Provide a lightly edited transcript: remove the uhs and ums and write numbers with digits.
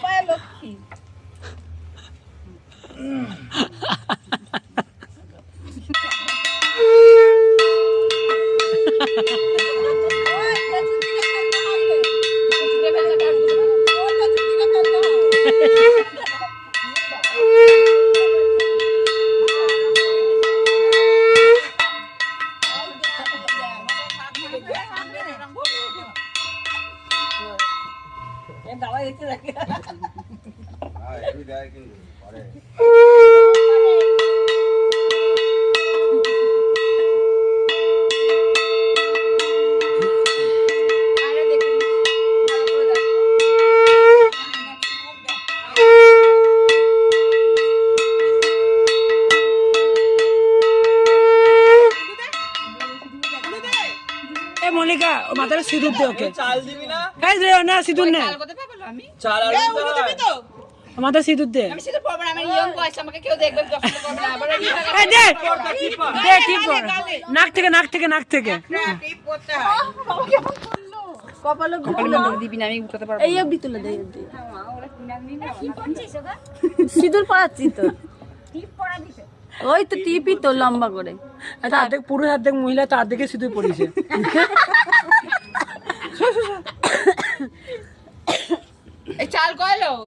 পায় লক্ষ্মী। মনিকা মাথায় সিঁদুর দে ওকে। চাল দিবি না? গাইস রে না সিঁদুর না, চাল আর দিতে হয়। মাথায় সিঁদুর দে। আমি সেটা পড়ব না, আমি ইয়ং বয়স, আমাকে কেউ দেখবে পছন্দ করবে না। আবার আমি এই দে দে ঠিক কর, নাক থেকে নাক থেকে নাক থেকে। টিপ করতে হয়। কপালে দিবি না, আমি উঠাতে পারবো। এই অবধি তুলে দে। সিঁদুর পরাচ্ছি তো, ওই তো টিপই তো লম্বা করে। আচ্ছা অর্ধেক পুরুষ অর্ধেক মহিলা, তার দিকে সিঁদুর পড়িয়েছে। এই চাল কয়লো